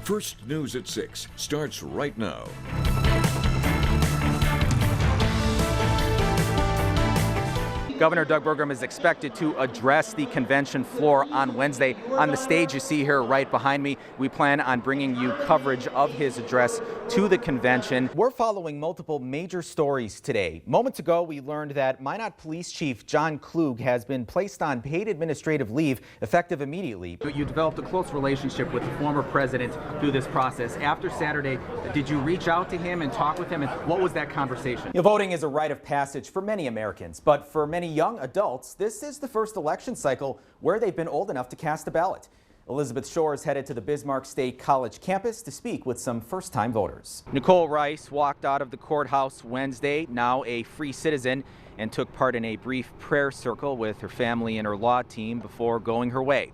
First News at 6 starts right now. Governor Doug Burgum is expected to address the convention floor on Wednesday. On the stage you see here right behind me, we plan on bringing you coverage of his address to the convention. We're following multiple major stories today. Moments ago, we learned that Minot Police Chief John Klug has been placed on paid administrative leave effective immediately. You developed a close relationship with the former president through this process. After Saturday, did you reach out to him and talk with him? And what was that conversation? Voting is a rite of passage for many Americans, but for many young adults, this is the first election cycle where they've been old enough to cast a ballot. Elizabeth Shores headed to the Bismarck State College campus to speak with some first-time voters. Nicole Rice walked out of the courthouse Wednesday, now a free citizen, and took part in a brief prayer circle with her family and her law team before going her way.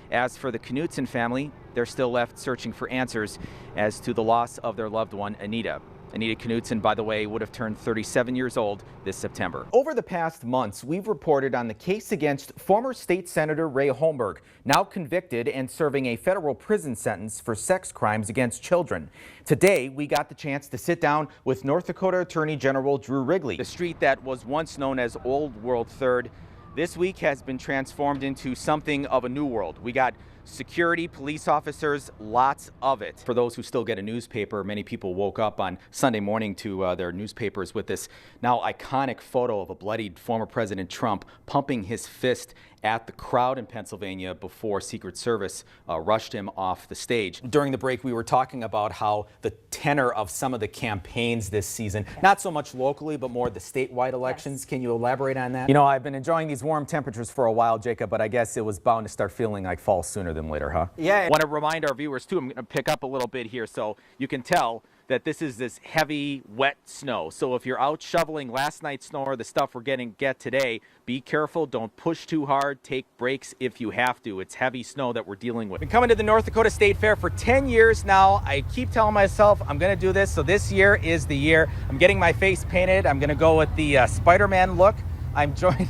As for the Knutson family, they're still left searching for answers as to the loss of their loved one, Anita. Anita Knutson, by the way, would have turned 37 years old this September. Over the past months, we've reported on the case against former State Senator Ray Holmberg, now convicted and serving a federal prison sentence for sex crimes against children. Today, we got the chance to sit down with North Dakota Attorney General Drew Wrigley. The street that was once known as Old World 3rd, this week has been transformed into something of a new world. We got security, police officers, lots of it. For those who still get a newspaper, many people woke up on Sunday morning to their newspapers with this now iconic photo of a bloodied former President Trump pumping his fist at the crowd in Pennsylvania before Secret Service rushed him off the stage. During the break, we were talking about how the tenor of some of the campaigns this season, not so much locally, but more the statewide elections. Yes. Can you elaborate on that? You know, I've been enjoying these warm temperatures for a while, Jacob, but I guess it was bound to start feeling like fall sooner than later, huh? Yeah. I want to remind our viewers, too, I'm going to pick up a little bit here so you can tell that this is this heavy, wet snow. So if you're out shoveling last night's snow or the stuff we're get today, be careful, don't push too hard, take breaks if you have to. It's heavy snow that we're dealing with. Been coming to the North Dakota State Fair for 10 years now. I keep telling myself I'm gonna do this, so this year is the year. I'm getting my face painted. I'm gonna go with the Spider-Man look. I'm joined,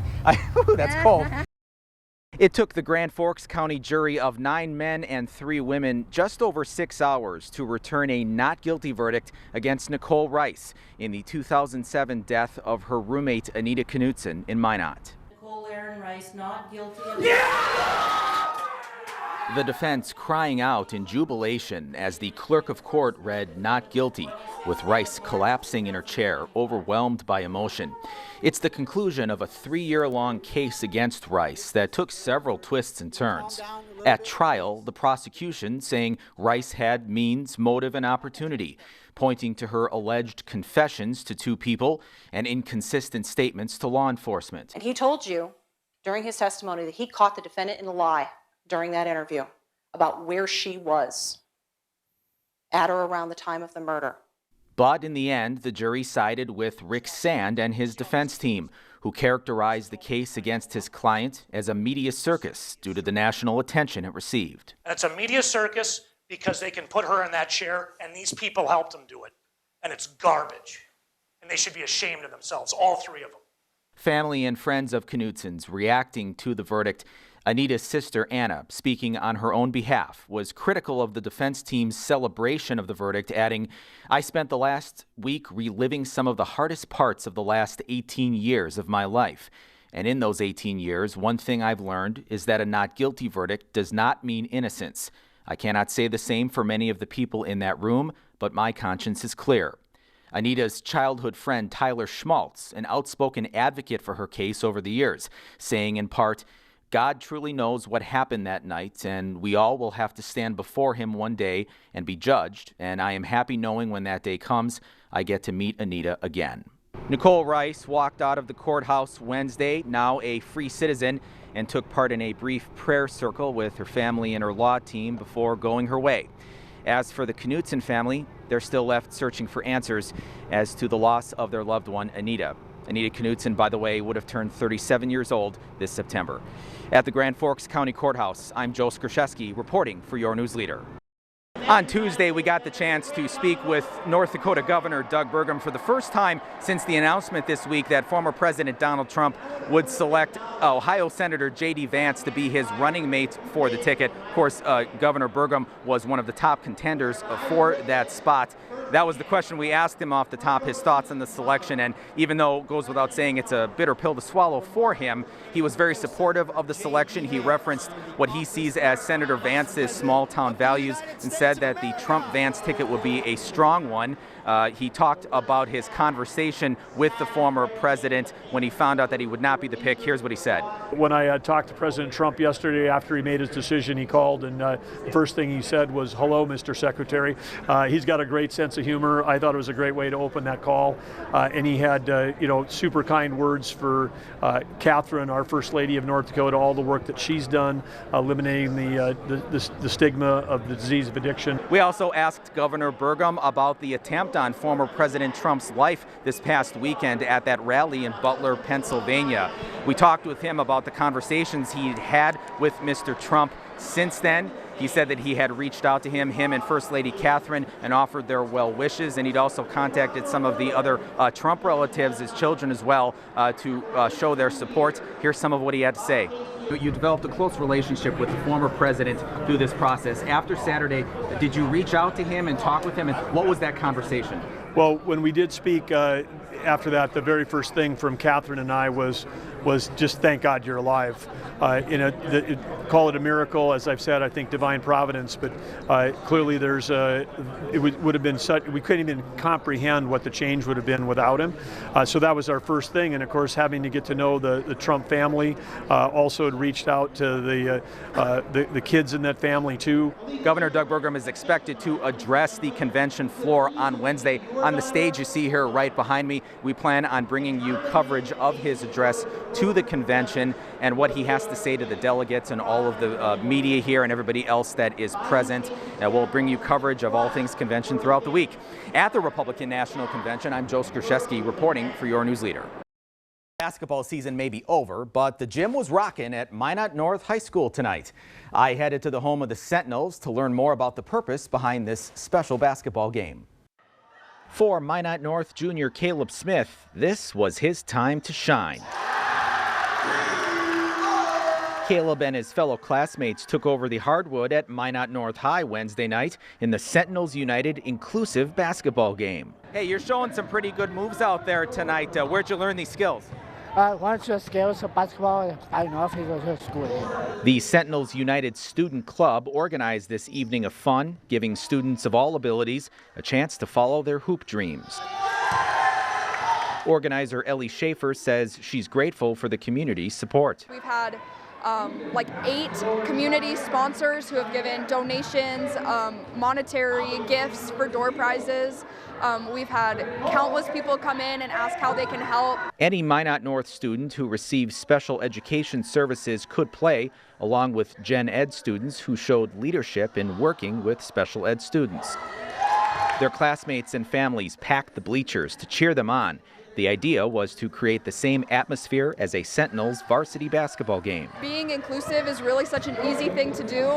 that's cold. It took the Grand Forks County jury of 9 men and 3 women just over 6 hours to return a not guilty verdict against Nicole Rice in the 2007 death of her roommate Anita Knutson in Minot. Nicole Aaron Rice not guilty of The defense crying out in jubilation as the clerk of court read not guilty, with Rice collapsing in her chair, overwhelmed by emotion. It's the conclusion of a 3-year-long case against Rice that took several twists and turns. At trial, the prosecution saying Rice had means, motive, and opportunity, pointing to her alleged confessions to 2 people and inconsistent statements to law enforcement. And he told you during his testimony that he caught the defendant in a lie during that interview about where she was at or around the time of the murder. But in the end, the jury sided with Rick Sand and his defense team, who characterized the case against his client as a media circus due to the national attention it received. It's a media circus because they can put her in that chair, and these people helped them do it. And it's garbage. And they should be ashamed of themselves, all 3 of them. Family and friends of Knutson's reacting to the verdict. Anita's sister, Anna, speaking on her own behalf, was critical of the defense team's celebration of the verdict, adding, "I spent the last week reliving some of the hardest parts of the last 18 years of my life. And in those 18 years, one thing I've learned is that a not guilty verdict does not mean innocence. I cannot say the same for many of the people in that room, but my conscience is clear." Anita's childhood friend, Tyler Schmaltz, an outspoken advocate for her case over the years, saying in part, "God truly knows what happened that night, and we all will have to stand before him one day and be judged, and I am happy knowing when that day comes, I get to meet Anita again." Nicole Rice walked out of the courthouse Wednesday, now a free citizen, and took part in a brief prayer circle with her family and her law team before going her way. As for the Knutson family, they're still left searching for answers as to the loss of their loved one, Anita. Anita Knutson, by the way, would have turned 37 years old this September. At the Grand Forks County Courthouse, I'm Joe Skur-SHESS-key reporting for your news leader. On Tuesday, we got the chance to speak with North Dakota Governor Doug Burgum for the first time since the announcement this week that former President Donald Trump would select Ohio Senator J.D. Vance to be his running mate for the ticket. Of course, Governor Burgum was one of the top contenders for that spot. That was the question we asked him off the top, his thoughts on the selection, and even though it goes without saying it's a bitter pill to swallow for him, he was very supportive of the selection. He referenced what he sees as Senator Vance's small-town values and said that the Trump-Vance ticket would be a strong one. He talked about his conversation with the former president when he found out that he would not be the pick. Here's what he said. When I talked to President Trump yesterday after he made his decision, he called, and the first thing he said was, "Hello, Mr. Secretary." He's got a great sense of humor. I thought it was a great way to open that call. And he had, super kind words for Catherine, our First Lady of North Dakota, all the work that she's done, eliminating the stigma of the disease of addiction. We also asked Governor Burgum about the attempt on former President Trump's life this past weekend at that rally in Butler, Pennsylvania. We talked with him about the conversations he'd had with Mr. Trump since then. He said that he had reached out to him and First Lady Catherine, and offered their well wishes, and he'd also contacted some of the other Trump relatives, his children as well, to show their support. Here's some of what he had to say. You developed a close relationship with the former president through this process. After Saturday, did you reach out to him and talk with him, and what was that conversation? Well, when we did speak after that, the very first thing from Catherine and I was just thank God you're alive. Call it a miracle, as I've said, I think divine providence, but clearly it would have been such, we couldn't even comprehend what the change would have been without him. So that was our first thing, and of course having to get to know the Trump family, also had reached out to the kids in that family too. Governor Doug Burgum is expected to address the convention floor on Wednesday. On the stage you see here right behind me, we plan on bringing you coverage of his address to the convention and what he has to say to the delegates and all of the media here and everybody else that is present. We'll bring you coverage of all things convention throughout the week. At the Republican National Convention, I'm Joe Skurzewski reporting for your news leader. Basketball season may be over, but the gym was rocking at Minot North High School tonight. I headed to the home of the Sentinels to learn more about the purpose behind this special basketball game. For Minot North junior Caleb Smith, this was his time to shine. Caleb and his fellow classmates took over the hardwood at Minot North High Wednesday night in the Sentinels United inclusive basketball game. Hey, you're showing some pretty good moves out there tonight. Where'd you learn these skills? One of skills of basketball, I don't know if he goes to school. The Sentinels United Student Club organized this evening of fun, giving students of all abilities a chance to follow their hoop dreams. Organizer Ellie Schaefer says she's grateful for the community's support. We've had like 8 community sponsors who have given donations, monetary gifts for door prizes. We've had countless people come in and ask how they can help. Any Minot North student who receives special education services could play, along with Gen Ed students who showed leadership in working with special ed students. Their classmates and families packed the bleachers to cheer them on. The idea was to create the same atmosphere as a Sentinels varsity basketball game. Being inclusive is really such an easy thing to do.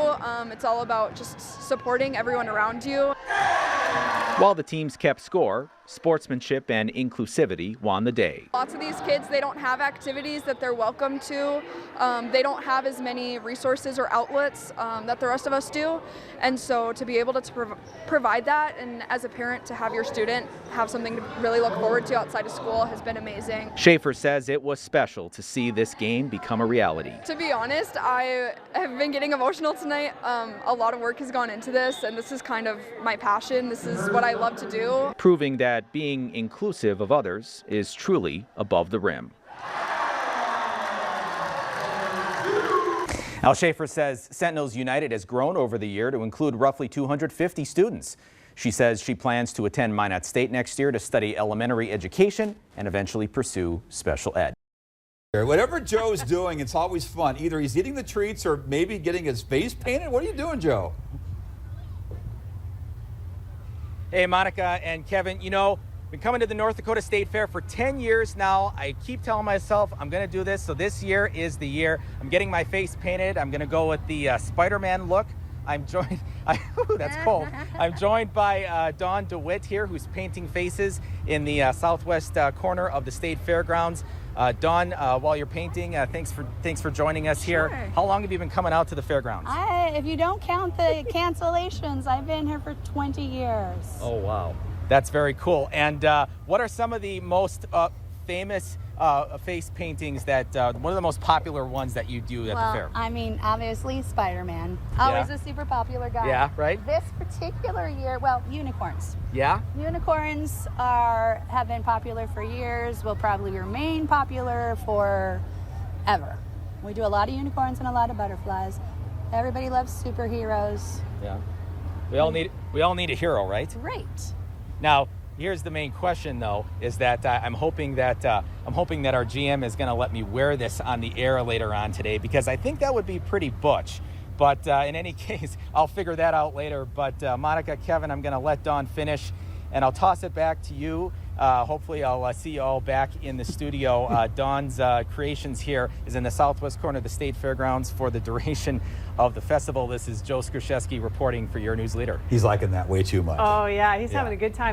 It's all about just supporting everyone around you. While the teams kept score, sportsmanship and inclusivity won the day. Lots of these kids, they don't have activities that they're welcome to. They don't have as many resources or outlets that the rest of us do. And so to be able to provide that, and as a parent to have your student have something to really look forward to outside of school has been amazing. Schaefer says it was special to see this game become a reality. To be honest, I have been getting emotional tonight. A lot of work has gone into this, and this is kind of my passion. This is what I love to do. Proving that being inclusive of others is truly above the rim. Al Schaefer says Sentinels United has grown over the year to include roughly 250 students. She says she plans to attend Minot State next year to study elementary education and eventually pursue special ed. Whatever Joe's doing, it's always fun. Either he's eating the treats or maybe getting his face painted. What are you doing, Joe? Hey, Monica and Kevin, been coming to the North Dakota State Fair for 10 years now. I keep telling myself I'm going to do this, so this year is the year. I'm getting my face painted. I'm going to go with the Spider-Man look. I'm joined, ooh, that's cold. I'm joined by Dawn DeWitt here, who's painting faces in the southwest corner of the state fairgrounds. Dawn, while you're painting, thanks for joining us here. Sure. How long have you been coming out to the fairgrounds? If you don't count the cancellations, I've been here for 20 years. Oh, wow. That's very cool. And what are some of the most famous face paintings that, one of the most popular ones that you do at the fair? I mean, obviously Spider-Man. Always a super popular guy. Yeah, right? This particular year, well, unicorns. Yeah? Unicorns have been popular for years, will probably remain popular forever. We do a lot of unicorns and a lot of butterflies. Everybody loves superheroes. Yeah. We all need a hero, right? Right. Now, here's the main question, though, is that I'm hoping that our GM is going to let me wear this on the air later on today, because I think that would be pretty butch. But in any case, I'll figure that out later. But Monica, Kevin, I'm going to let Dawn finish, and I'll toss it back to you. Hopefully, I'll see you all back in the studio. Dawn's Creations here is in the southwest corner of the State Fairgrounds for the duration of the festival. This is Joe Skur-SHESS-key reporting for your news leader. He's liking that way too much. Oh, yeah, he's having a good time.